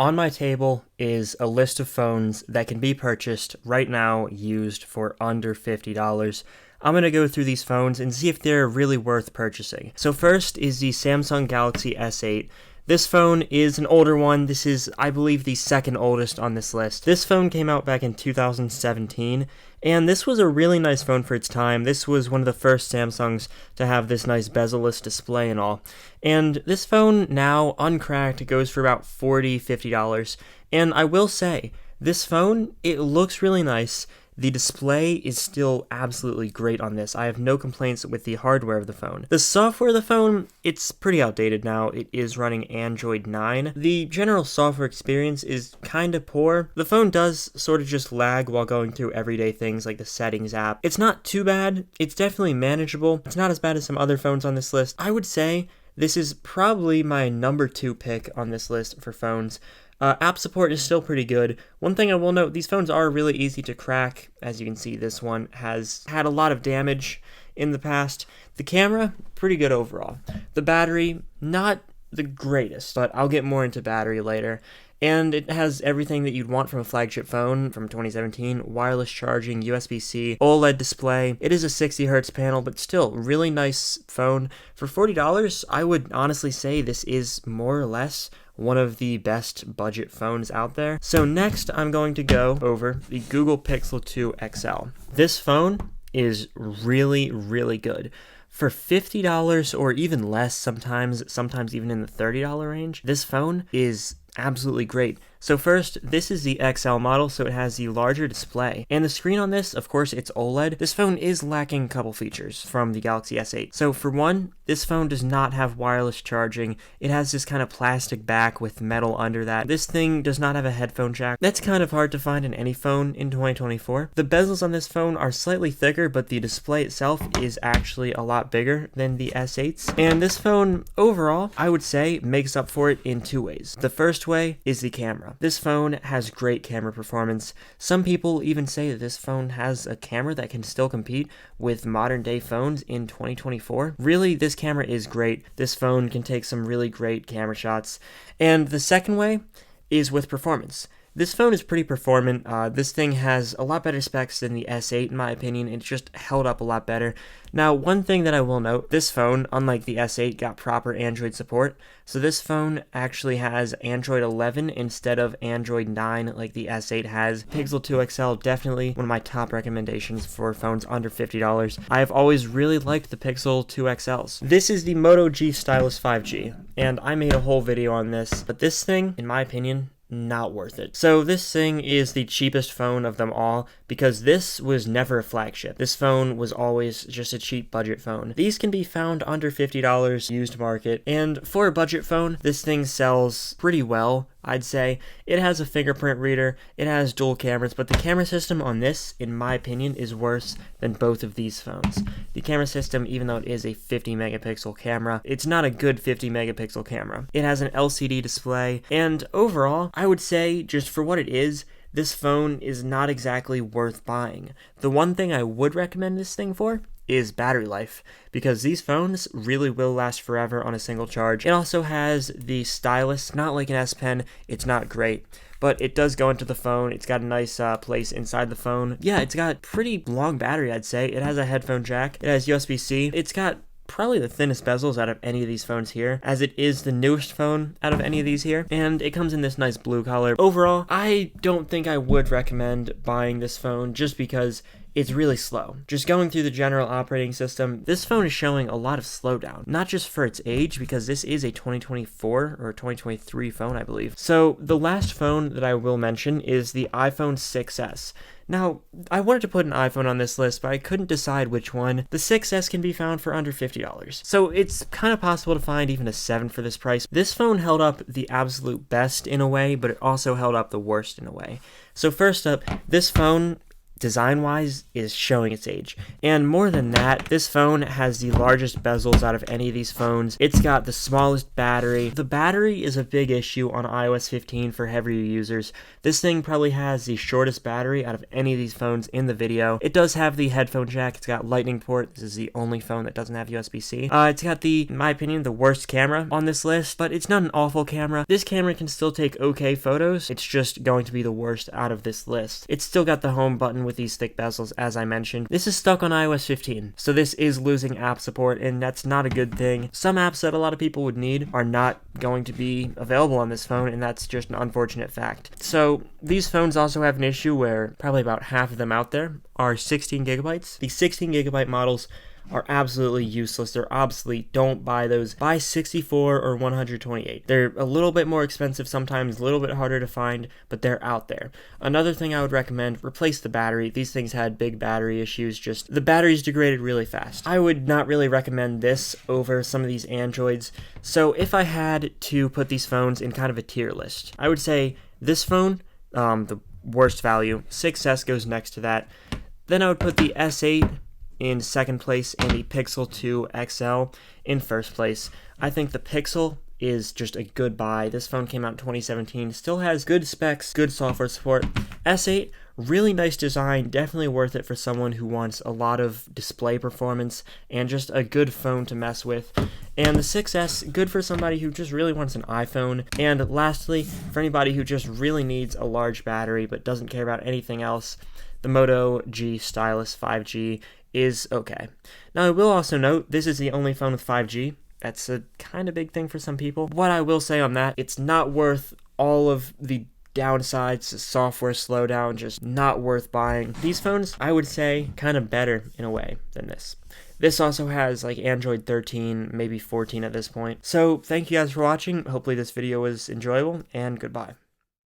On my table is a list of phones that can be purchased right now used for under $50. I'm going to go through these phones and see if they're really worth purchasing. So first is the Samsung Galaxy S8. This phone is an older one. This is, I believe, the second oldest on this list. This phone came out back in 2017, and this was a really nice phone for its time. This was one of the first Samsungs to have this nice bezel-less display and all. And this phone now, uncracked, goes for about $40, $50. And I will say, this phone, it looks really nice. The display is still absolutely great on this. I have no complaints with the hardware of the phone. The software of the phone, it's pretty outdated now. It is running Android 9. The general software experience is kind of poor. The phone does sort of just lag while going through everyday things like the settings app. It's not too bad. It's definitely manageable. It's not as bad as some other phones on this list. I would say this is probably my number 2 pick on this list for phones. App support is still pretty good. One thing I will note, these phones are really easy to crack. As you can see, this one has had a lot of damage in the past. The camera, pretty good overall. The battery, not the greatest, but I'll get more into battery later. And it has everything that you'd want from a flagship phone from 2017, wireless charging, USB-C, OLED display. It is a 60Hz panel, but still, really nice phone. For $40, I would honestly say this is more or less one of the best budget phones out there. So next, I'm going to go over the Google Pixel 2 XL. This phone is really, really good. For $50 or even less, sometimes even in the $30 range, this phone is absolutely great. So first, this is the XL model, so it has the larger display. And the screen on this, of course, it's OLED. This phone is lacking a couple features from the Galaxy S8. So for one, this phone does not have wireless charging. It has this kind of plastic back with metal under that. This thing does not have a headphone jack. That's kind of hard to find in any phone in 2024. The bezels on this phone are slightly thicker, but the display itself is actually a lot bigger than the S8's. And this phone, overall, I would say, makes up for it in 2 ways. The first way is the camera. This phone has great camera performance. Some people even say that this phone has a camera that can still compete with modern day phones in 2024. Really, this camera is great. This phone can take some really great camera shots. And the second way is with performance. This phone is pretty performant. This thing has a lot better specs than the S8 in my opinion. It's just held up a lot better. Now, one thing that I will note, this phone, unlike the S8, got proper Android support. So this phone actually has Android 11 instead of Android 9 like the S8 has. Pixel 2 XL, definitely one of my top recommendations for phones under $50. I have always really liked the Pixel 2 XLs. This is the Moto G Stylus 5G, and I made a whole video on this, but this thing, in my opinion, not worth it. So this thing is the cheapest phone of them all because this was never a flagship. This phone was always just a cheap budget phone. These can be found under $50 used market, and for a budget phone, this thing sells pretty well, I'd say. It has a fingerprint reader, it has dual cameras, but the camera system on this, in my opinion, is worse than both of these phones. The camera system, even though it is a 50 megapixel camera, it's not a good 50 megapixel camera. It has an LCD display, and overall, I would say, just for what it is, this phone is not exactly worth buying. The one thing I would recommend this thing for is battery life, because these phones really will last forever on a single charge. It also has the stylus, not like an S Pen, it's not great, but it does go into the phone. It's got a nice place inside the phone. Yeah, it's got pretty long battery, I'd say. It has a headphone jack, it has USB-C, it's got probably the thinnest bezels out of any of these phones here, as it is the newest phone out of any of these here, and it comes in this nice blue color. Overall, I don't think I would recommend buying this phone just because it's really slow. Just going through the general operating system, this phone is showing a lot of slowdown, not just for its age, because this is a 2024 or 2023 phone, I believe. So the last phone that I will mention is the iPhone 6s. Now, I wanted to put an iPhone on this list, but I couldn't decide which one. The 6S can be found for under $50. So it's kind of possible to find even a 7 for this price. This phone held up the absolute best in a way, but it also held up the worst in a way. So first up, this phone design-wise, is showing its age. And more than that, this phone has the largest bezels out of any of these phones. It's got the smallest battery. The battery is a big issue on iOS 15 for heavier users. This thing probably has the shortest battery out of any of these phones in the video. It does have the headphone jack. It's got lightning port. This is the only phone that doesn't have USB-C. It's got the, in my opinion, the worst camera on this list, but it's not an awful camera. This camera can still take okay photos. It's just going to be the worst out of this list. It's still got the home button with these thick bezels, as I mentioned. This is stuck on iOS 15, so this is losing app support, and that's not a good thing. Some apps that a lot of people would need are not going to be available on this phone, and that's just an unfortunate fact. So these phones also have an issue where probably about half of them out there are 16 gigabytes. The 16 gigabyte models are absolutely useless. They're obsolete. Don't buy those. Buy 64 or 128. They're a little bit more expensive sometimes, a little bit harder to find, but they're out there. Another thing I would recommend, replace the battery. These things had big battery issues, just the batteries degraded really fast. I would not really recommend this over some of these Androids. So if I had to put these phones in kind of a tier list, I would say this phone, the worst value, 6S goes next to that. Then I would put the S8 in second place and the Pixel 2 XL in first place. I think the Pixel is just a good buy. This phone came out in 2017, still has good specs, good software support. S8, really nice design, definitely worth it for someone who wants a lot of display performance and just a good phone to mess with. And the 6S, good for somebody who just really wants an iPhone. And lastly, for anybody who just really needs a large battery but doesn't care about anything else, the Moto G Stylus 5G is okay. Now, I will also note, this is the only phone with 5G. That's a kind of big thing for some people. What I will say on that, it's not worth all of the downsides, software slowdown, just not worth buying. These phones, I would say, kind of better in a way than this. This also has like Android 13, maybe 14 at this point. So thank you guys for watching. Hopefully this video was enjoyable, and goodbye.